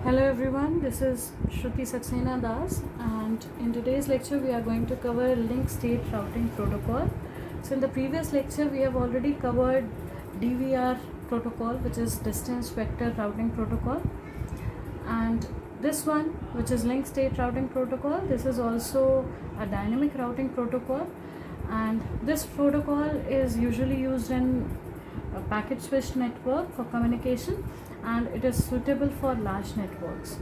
Hello everyone, this is Shruti Saxena Das, and in today's lecture we are going to cover link state routing protocol. So in the previous lecture we have already covered DVR protocol, which is distance vector routing protocol, and this one, which is link state routing protocol, this is also a dynamic routing protocol, and this protocol is usually used in a packet switched network for communication, and it is suitable for large networks.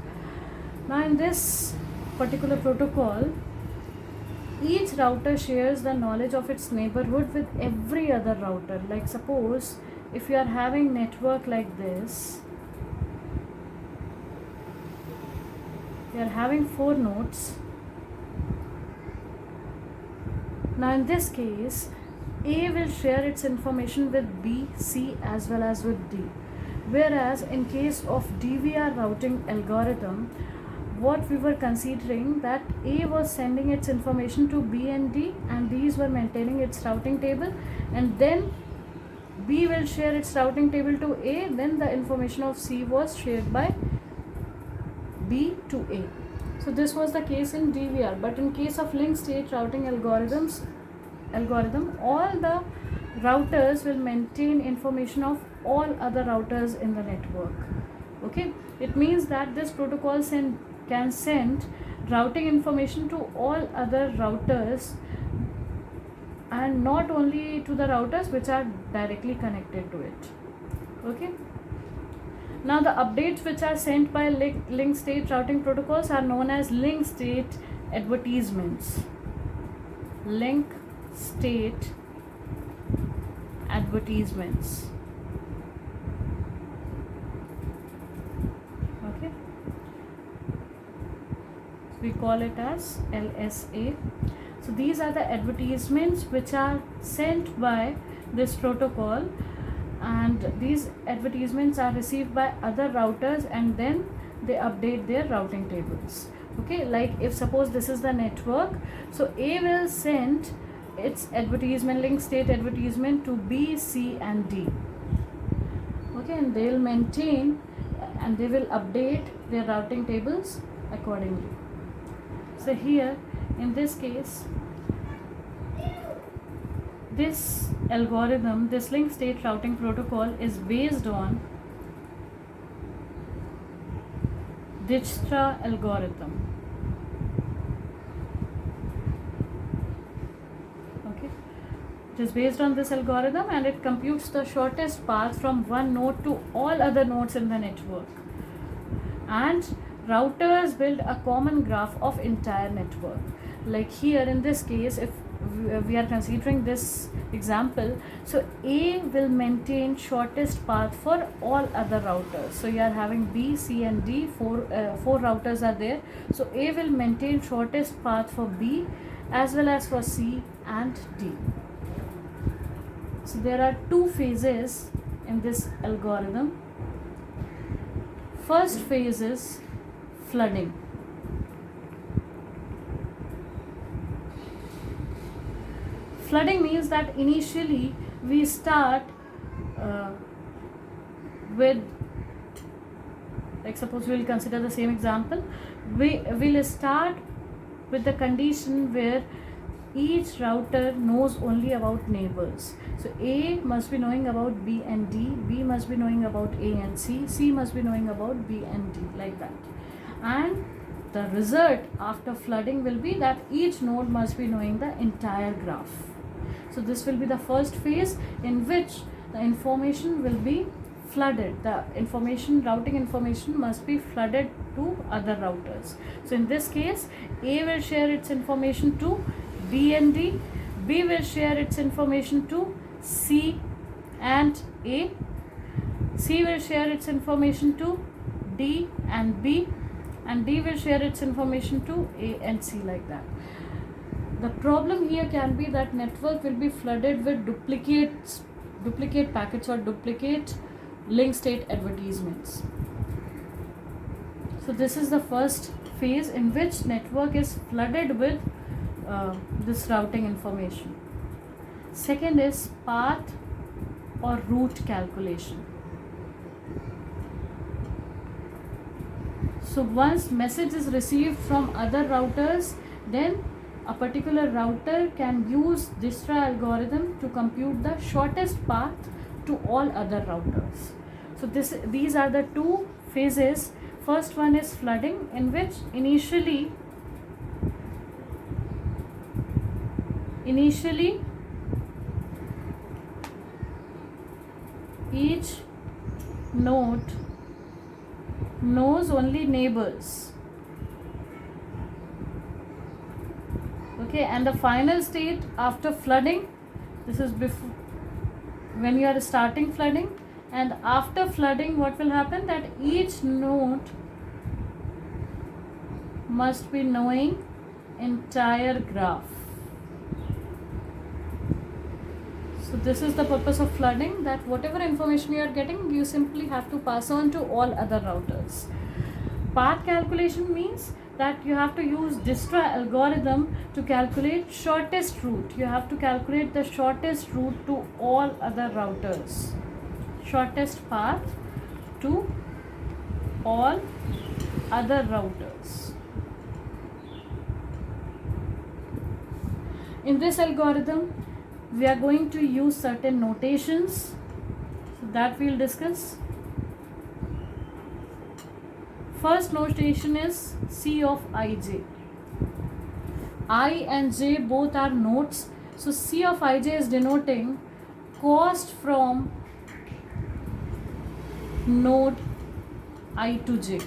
Now in this particular protocol, each router shares the knowledge of its neighborhood with every other router. Like suppose if you are having network like this, we are having 4 nodes. Now in this case, A will share its information with B, C as well as with D. Whereas in case of DVR routing algorithm, what we were considering that A was sending its information to B and D, and these were maintaining its routing table, and then B will share its routing table to A, then the information of C was shared by B to A. So this was the case in DVR, but in case of link state routing algorithm, all the routers will maintain information of all other routers in the network. Okay, it means that this protocol can send routing information to all other routers, and not only to the routers which are directly connected to it. Okay, now the updates which are sent by link state routing protocols are known as link state advertisements. Link state advertisements. Okay, we call it as LSA. So these are the advertisements which are sent by this protocol, and these advertisements are received by other routers, and then they update their routing tables. Okay, like if suppose this is the network, so A will send its advertisement, link state advertisement, to B, C and D. Okay, and they will maintain and they will update their routing tables accordingly. So here in this case, this algorithm, this link state routing protocol, is based on Dijkstra algorithm. Okay, it is based on this algorithm, and it computes the shortest path from one node to all other nodes in the network. And routers build a common graph of entire network. Like here in this case, if we are considering this example, so A will maintain shortest path for all other routers. So you are having B, C and D, four routers are there. So A will maintain shortest path for B as well as for C and D. So there are 2 phases in this algorithm. First phase is flooding. Flooding means that initially we start with, like suppose we will consider the same example, we will start with the condition where each router knows only about neighbors. So A must be knowing about B and D, B must be knowing about A and C, C must be knowing about B and D, like that. And the result after flooding will be that each node must be knowing the entire graph. So this will be the first phase in which the information will be flooded. The information, routing information, must be flooded to other routers. So in this case, A will share its information to B and D, B will share its information to C and A, C will share its information to D and B, and D will share its information to A and C, like that. The problem here can be that network will be flooded with duplicate packets or duplicate link state advertisements. So this is the first phase in which network is flooded with this routing information. Second is path or route calculation. So once message is received from other routers, then a particular router can use Dijkstra algorithm to compute the shortest path to all other routers. So these are the two phases. First one is flooding, in which initially each node knows only neighbors. Okay, and the final state after flooding, this is before when you are starting flooding, and after flooding what will happen, that each node must be knowing entire graph. So this is the purpose of flooding, that whatever information you are getting, you simply have to pass on to all other routers. Path calculation means that you have to use Dijkstra algorithm to calculate shortest route. You have to calculate the shortest route to all other routers. Shortest path to all other routers. In this algorithm, we are going to use certain notations, so that we'll discuss. First notation is C of ij. I and j both are nodes, so C of ij is denoting cost from node I to j.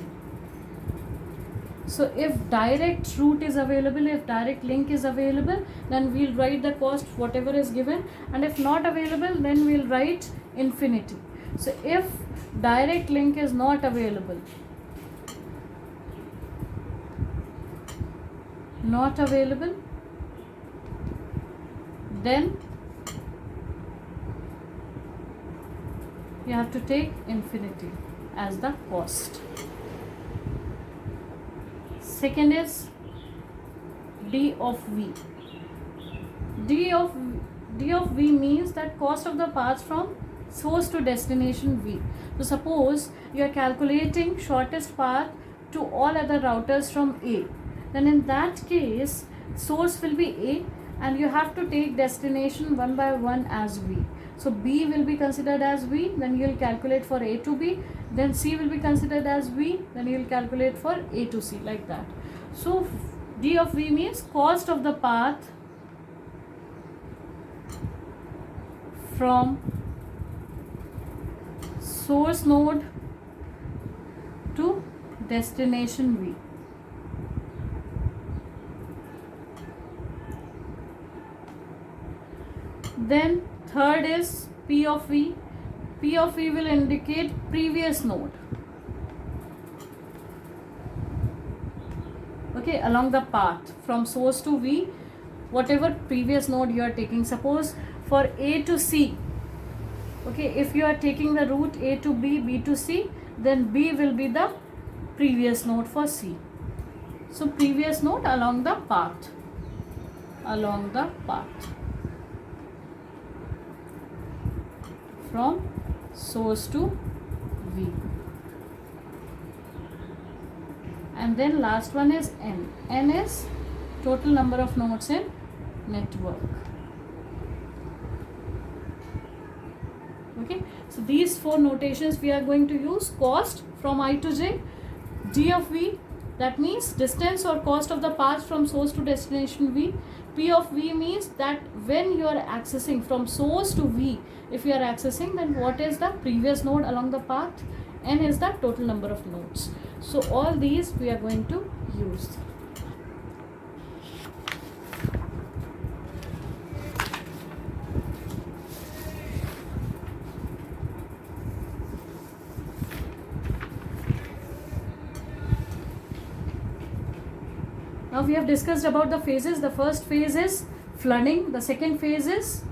So if direct route is available, if direct link is available, then we'll write the cost whatever is given, and if not available, then we'll write infinity. So if direct link is not available, then you have to take infinity as the cost. Second is D of V. D of V means that cost of the path from source to destination V. So suppose you are calculating shortest path to all other routers from A, then in that case source will be A and you have to take destination one by one as V. So B will be considered as V, then you will calculate for A to B, then C will be considered as V, then you will calculate for A to C, like that. So D of V means cost of the path from source node to destination V. Then third is P of V. P of V will indicate previous node. Okay, along the path from source to V, whatever previous node you are taking. Suppose for A to C, okay, if you are taking the route A to B, B to C, then B will be the previous node for C. So previous node along the path. From source to V. And then last one is N. N is total number of nodes in network. Okay, so these four notations we are going to use: cost from I to j, D of V, that means distance or cost of the path from source to destination V. P of V means that when you are accessing from source to V, if you are accessing, then what is the previous node along the path. N is the total number of nodes. So all these we are going to use. Now we have discussed about the phases. The first phase is flooding. The second phase is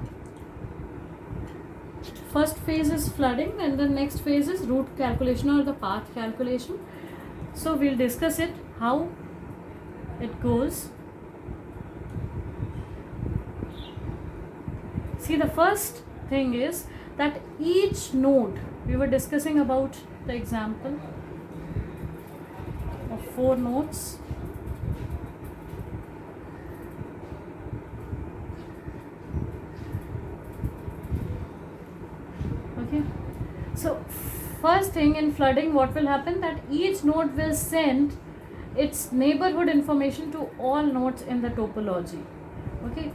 flooding, and the next phase is route calculation or the path calculation. So we'll discuss it, how it goes. See, the first thing is that each node, we were discussing about the example, 4 nodes. Okay, so first thing in flooding, what will happen, that each node will send its neighborhood information to all nodes in the topology. Okay,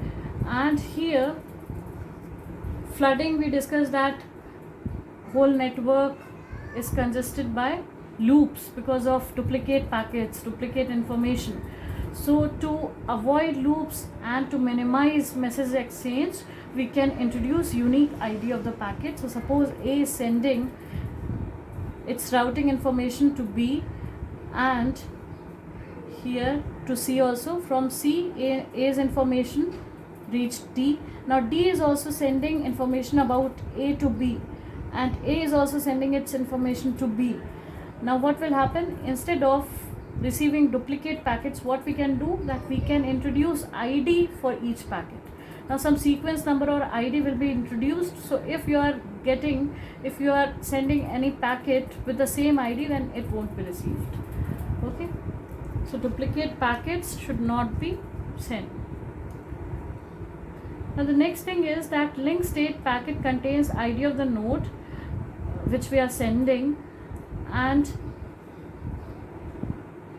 and here flooding, we discussed that whole network is congested by loops because of duplicate packets, duplicate information. So to avoid loops and to minimize message exchange, we can introduce unique ID of the packet. So suppose A is sending its routing information to B, and here to C also. From C, A's information reached D. Now D is also sending information about A to B, and A is also sending its information to B. Now what will happen, instead of receiving duplicate packets, what we can do, that we can introduce ID for each packet. Now some sequence number or ID will be introduced. So if you are sending any packet with the same ID, then it won't be received. Okay, so duplicate packets should not be sent. Now the next thing is that link state packet contains ID of the node which we are sending, and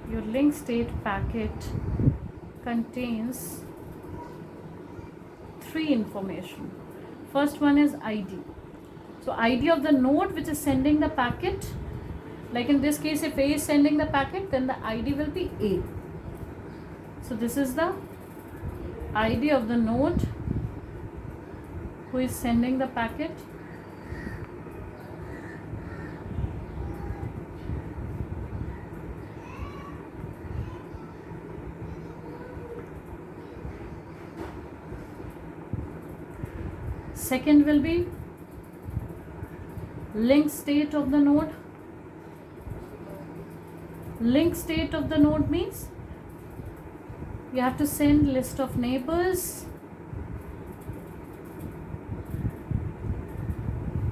your link state packet contains 3 information. First one is ID. So ID of the node which is sending the packet. Like in this case, if A is sending the packet, then the ID will be A. So this is the ID of the node who is sending the packet. Second will be link state of the node. Link state of the node means you have to send list of neighbors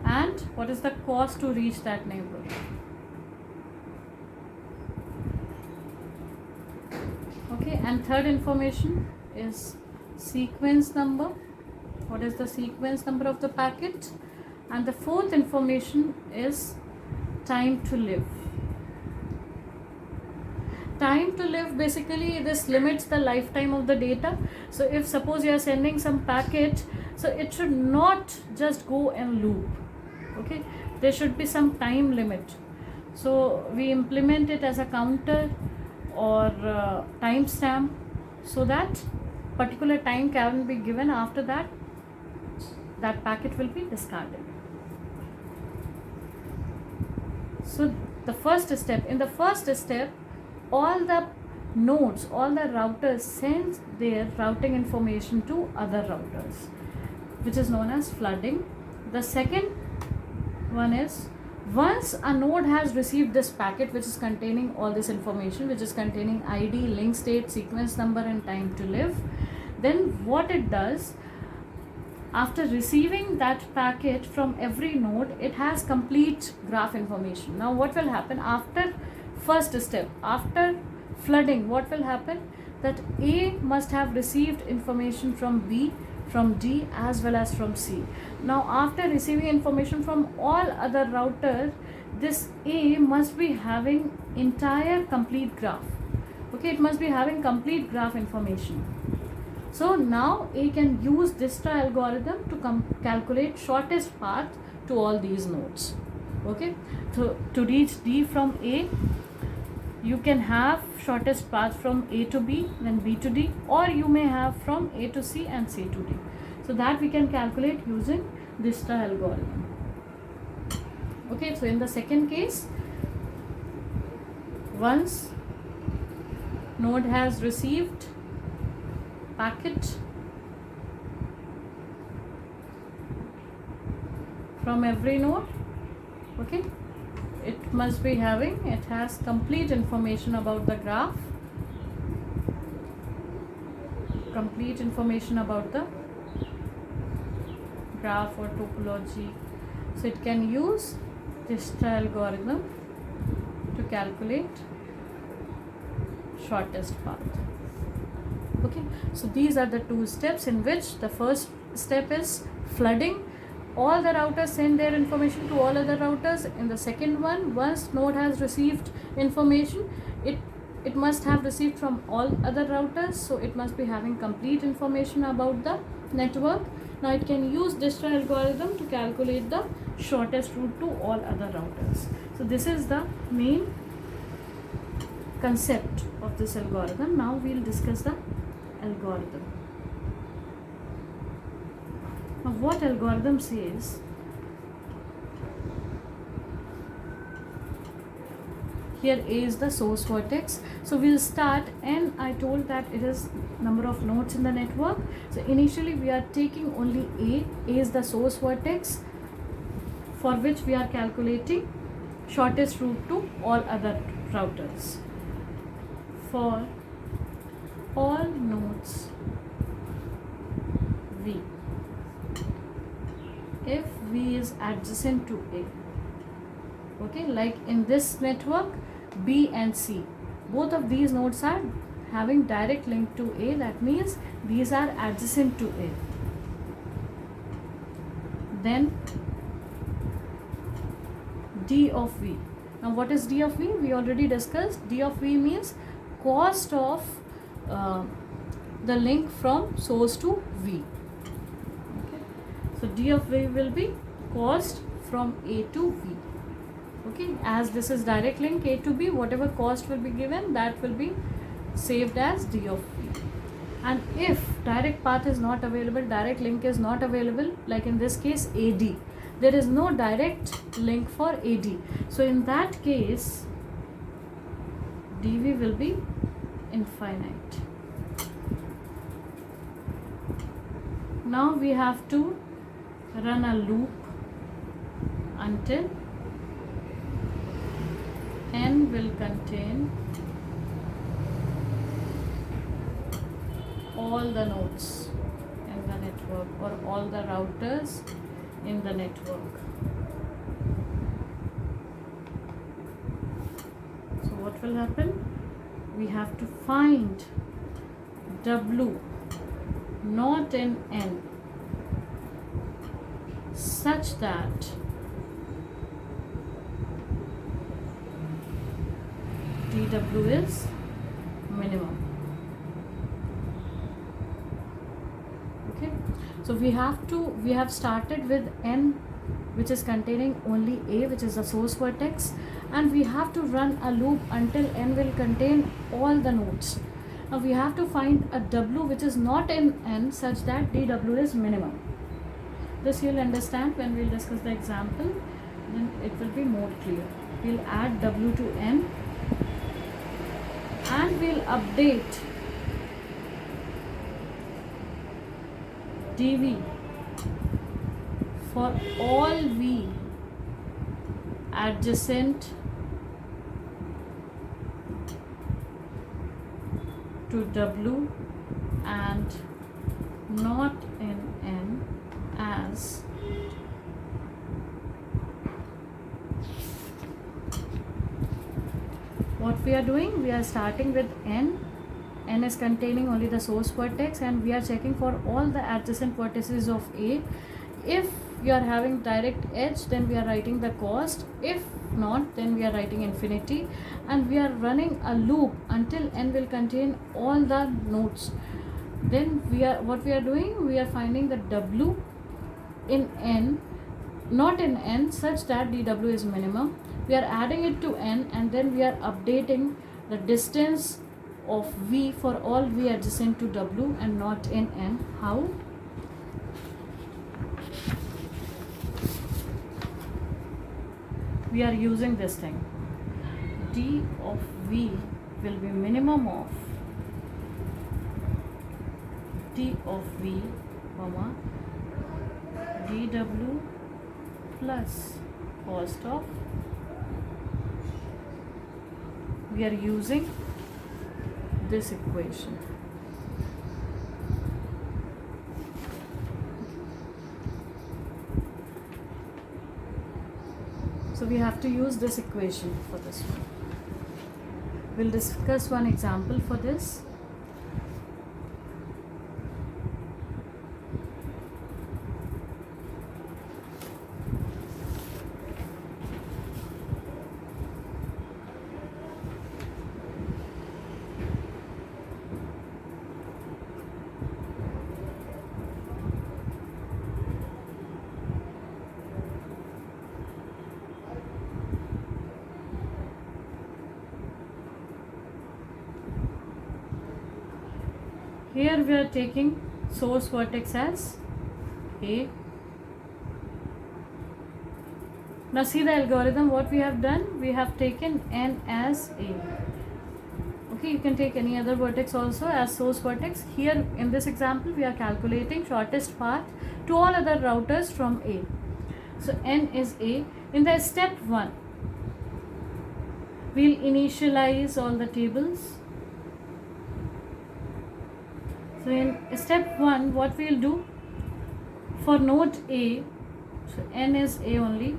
and what is the cost to reach that neighbor. Okay, and third information is sequence number. What is the sequence number of the packet? And the fourth information is time to live. Time to live, basically this limits the lifetime of the data. So if suppose you are sending some packet, so it should not just go in loop. Okay, there should be some time limit. So we implement it as a counter or timestamp, so that particular time can be given. After that, that packet will be discarded. So the first step, in the first step, all the nodes, all the routers send their routing information to other routers, which is known as flooding. The second one is, once a node has received this packet which is containing all this information, which is containing ID, link state, sequence number and time to live, then what it does, after receiving that packet from every node, it has complete graph information. Now what will happen after first step, after flooding, what will happen, that A must have received information from B, from D as well as from C. Now after receiving information from all other routers, this A must be having entire complete graph. Okay, it must be having complete graph information. So now A can use Dijkstra algorithm to calculate shortest path to all these nodes. Okay, so to reach D from A, you can have shortest path from A to B, then B to D, or you may have from A to C and C to D. So that we can calculate using Dijkstra algorithm. Okay, so in the second case, once node has received packet from every node, okay, it must be having, it has complete information about the graph, complete information about the graph or topology. So it can use Dijkstra algorithm to calculate shortest path. Okay, so these are the two steps, in which the first step is flooding. All the routers send their information to all other routers. In the second one, once node has received information, it must have received from all other routers, so it must be having complete information about the network. Now it can use Dijkstra algorithm to calculate the shortest route to all other routers. So this is the main concept of this algorithm. Now we'll discuss the algorithm. Now what algorithm says, here A is the source vertex. So we'll start, and I told that it is number of nodes in the network. So initially we are taking only A. A is the source vertex, for which we are calculating shortest route to all other routers. For all nodes V, if V is adjacent to A, okay, like in this network, B and C, both of these nodes are having direct link to A, that means these are adjacent to A. Then D of V. Now what is D of V? We already discussed. D of V means cost of the link from source to V. Okay. So D of V will be cost from A to V. Okay, as this is direct link A to B, whatever cost will be given, that will be saved as D of V. And if direct path is not available, direct link is not available, like in this case AD, there is no direct link for AD. So in that case, DV will be infinite. Now we have to run a loop until N will contain all the nodes in the network, or all the routers in the network. So what will happen? We have to find W not in N such that DW is minimum. Okay, so we have started with N, which is containing only A, which is the source vertex, and we have to run a loop until N will contain all the nodes. Now we have to find a W which is not in N such that DW is minimum. This you'll understand when we'll discuss the example, then it will be more clear. We'll add W to N, and we'll update DV for all V adjacent to W and not in N as what we are doing. We are starting with N. N is containing only the source vertex, and we are checking for all the adjacent vertices of A. If we are having direct edge, then we are writing the cost. If not, then we are writing infinity, and we are running a loop until N will contain all the nodes. Then what we are doing, we are finding the W in N, not in N, such that DW is minimum. We are adding it to N, and then we are updating the distance of V for all V adjacent to W and not in N. How? We are using this thing. D of V will be minimum of D of V, comma, DW plus cost of. We are using this equation. So we have to use this equation for this one. We'll discuss one example for this. Here we are taking source vertex as A. Now see the algorithm, what we have done, we have taken N as A. Okay, you can take any other vertex also as source vertex. Here in this example we are calculating shortest path to all other routers from A. So N is A. In the step 1, we'll initialize all the tables. So in step 1, what we'll do for node A, so N is A only,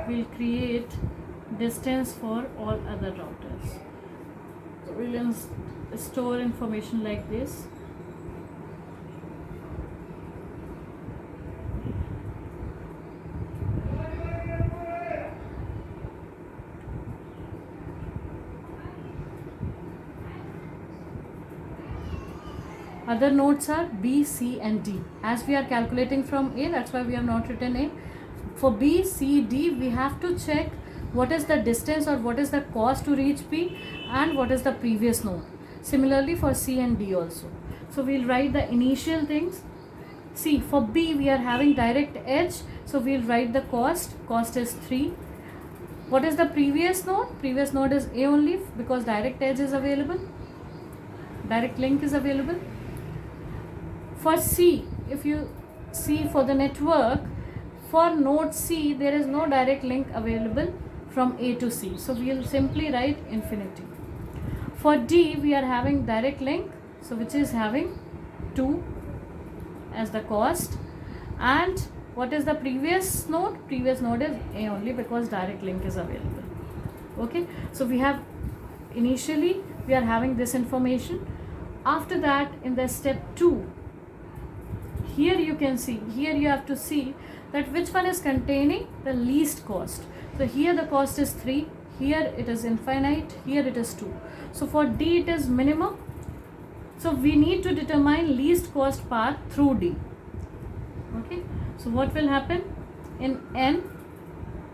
we'll create distance for all other routers. So we'll store information like this. Other nodes are B, C and D. As we are calculating from A, that's why we have not written A. For B, C, D, we have to check what is the distance or what is the cost to reach B and what is the previous node. Similarly for C and D also. So we'll write the initial things. See, for B we are having direct edge, so we'll write the cost. Cost is 3. What is the previous node? Previous node is A only because direct edge is available. Direct link is available. For C, if you see for the network, for node C, there is no direct link available from A to C. So we will simply write infinity. For D, we are having direct link, so which is having 2 as the cost. And what is the previous node? Previous node is A only because direct link is available. Okay, so we have initially we are having this information. After that, in the step 2, here you can see, here you have to see that which one is containing the least cost. So here the cost is 3, here it is infinite, here it is 2. So for D it is minimum. So we need to determine least cost path through D. Okay, so what will happen? In N,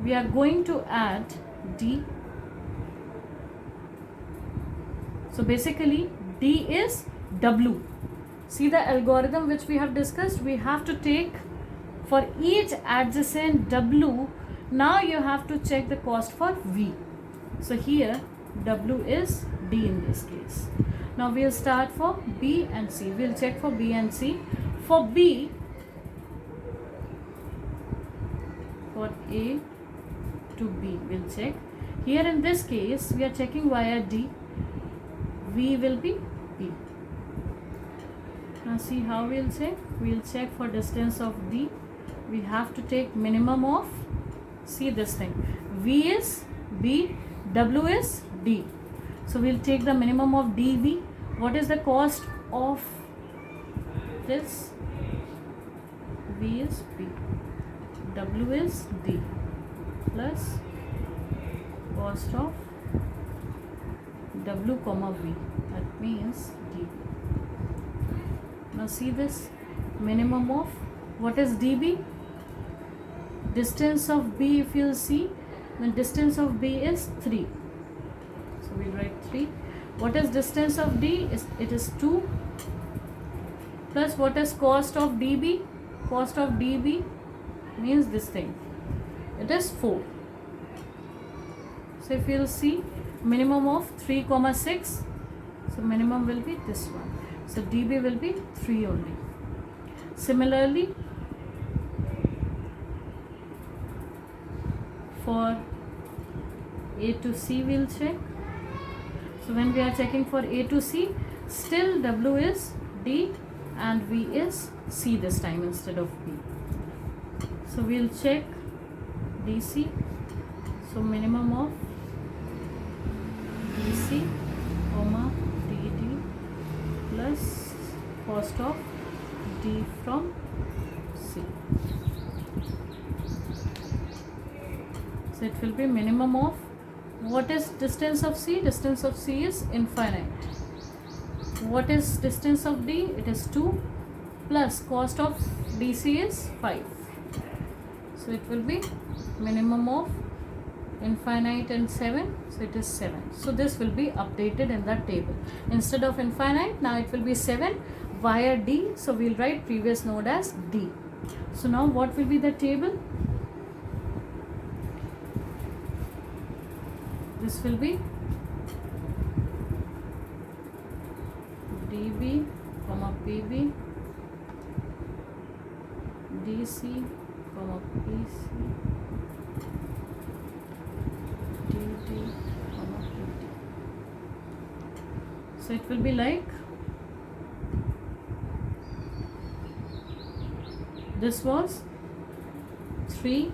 we are going to add D. So basically D is W. See the algorithm which we have discussed, we have to take for each adjacent W, now you have to check the cost for V. So here W is D in this case. Now we'll start for B and C. We'll check for B and C. For B, for A to B, we'll check. Here in this case, we are checking via D. V will be B. Now see how we'll check. We'll check for distance of D. We have to take minimum of, see this thing, V is B, W is D. So we'll take the minimum of dV. What is the cost of this? V is B, W is D, plus cost of W comma V, that means dV. Now see this minimum of, what is dB? Distance of B, if you'll see, the distance of B is 3. So we'll write 3. What is distance of D? It is 2. Plus what is cost of dB? Cost of dB means this thing. It is 4. So if you'll see, minimum of 3,6. So minimum will be this one. So dB will be 3 only. Similarly, for A to C we'll check. So when we are checking for A to C, still W is D and V is C this time instead of B. So we'll check DC. So minimum of DC comma DD plus cost of D from C. So it will be minimum of, what is distance of C? Distance of C is infinite. What is distance of D? It is 2 plus cost of DC is 5. So it will be minimum of infinite and 7, so it is 7. So this will be updated in that table. Instead of infinite, now it will be 7 via D, so we'll write previous node as D. So now what will be the table? This will be DB comma PB, DC comma PC, DD comma PT. So it will be like this was 3,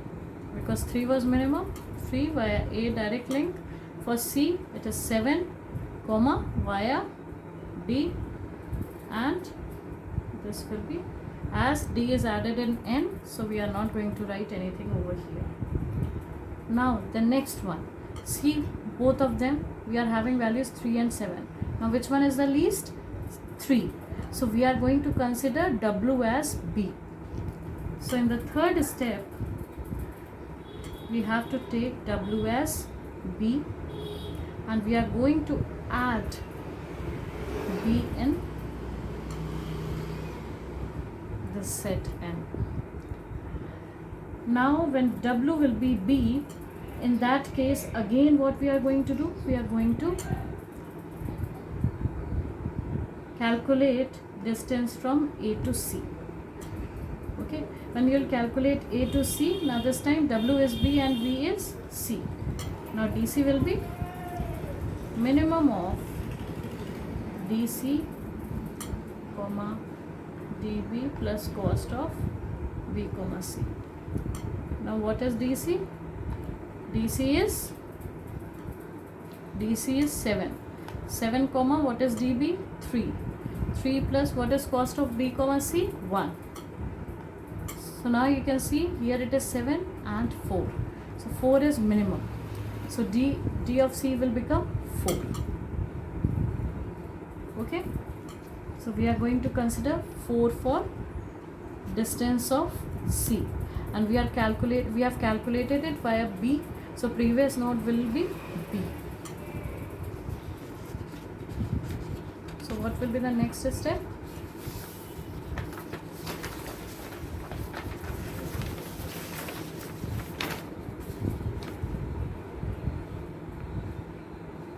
because 3 was minimum, 3 via A direct link. For C it is 7 comma via D, and this will be, as D is added in N, so we are not going to write anything over here. Now the next one, see both of them we are having values 3 and 7. Now which one is the least? 3. So we are going to consider W as B. So in the third step we have to take W as B, and we are going to add B in the set N. Now when W will be B, in that case again what we are going to do? We are going to calculate distance from A to C. Okay, when you will calculate A to C, now this time W is B and B is C. Now DC will be minimum of DC comma DB plus cost of B comma C. Now what is DC? DC is 7. 7 comma what is DB? 3. 3 plus what is cost of B comma C? 1. So now you can see here it is 7 and 4. So 4 is minimum. So D of C will become 4. Okay. So we are going to consider 4 for distance of C, and we have calculated it via B. So previous node will be B. So what will be the next step?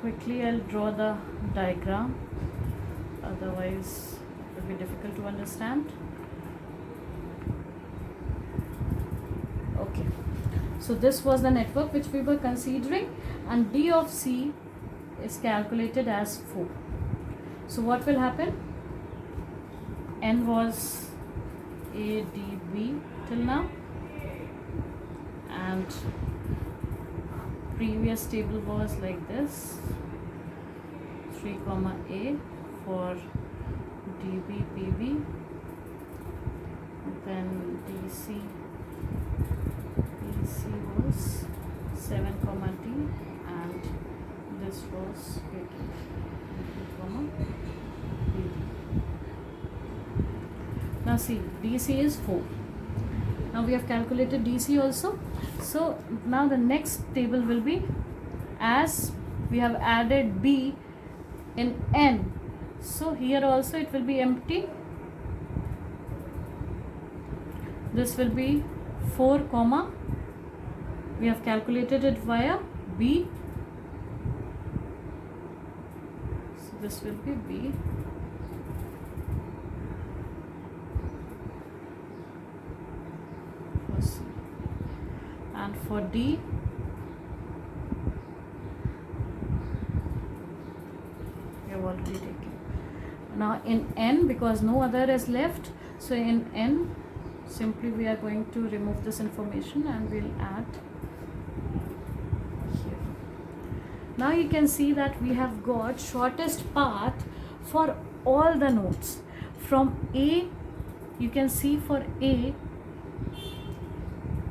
Quickly I'll draw the diagram, otherwise it will be difficult to understand. Okay, so this was the network which we were considering, and D of C is calculated as 4. So what will happen? N was A, D, B till now, and previous table was like this: 3 comma A for DB, PB, then DC, PC was 7 comma D, and this was 2 comma BD. Now see, DC is 4. Now we have calculated DC also. So now the next table will be, as we have added B in N, so here also it will be empty. This will be 4 comma, we have calculated it via B, so this will be B. For C. And for D, we have already taken. Now in N, because no other is left, so in N simply we are going to remove this information and we'll add Now you can see that we have got shortest path for all the nodes. From A, you can see for A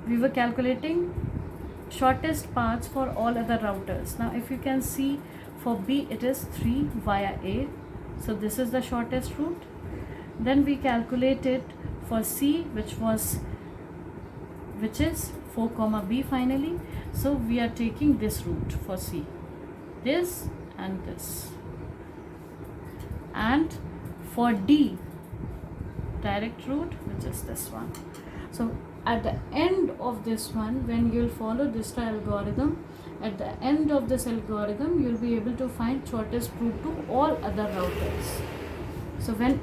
we were calculating shortest paths for all other routers. Now if you can see for B it is 3 via A, so this is the shortest route. Then we calculated for C, which is 4 comma B finally, so we are taking this route for C, this and this. And for D, direct route, which is this one. So at the end of this one, when you'll follow Dijkstra algorithm, at the end of this algorithm you'll be able to find shortest route to all other routers. So when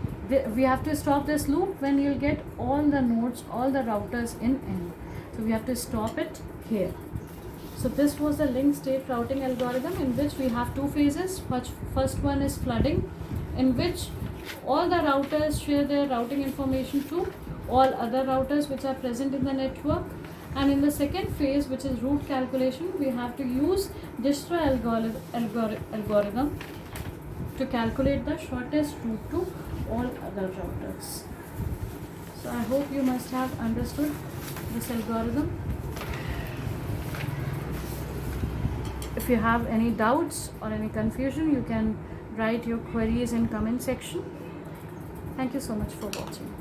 we have to stop this loop when you'll get all the nodes, all the routers in N. So we have to stop it here. So this was the link state routing algorithm, in which we have two phases. First one is flooding, in which all the routers share their routing information to all other routers which are present in the network. And in the second phase, which is route calculation, we have to use Dijkstra algorithm to calculate the shortest route to all other routers. So I hope you must have understood this algorithm. If you have any doubts or any confusion, you can write your queries in comment section. Thank you so much for watching.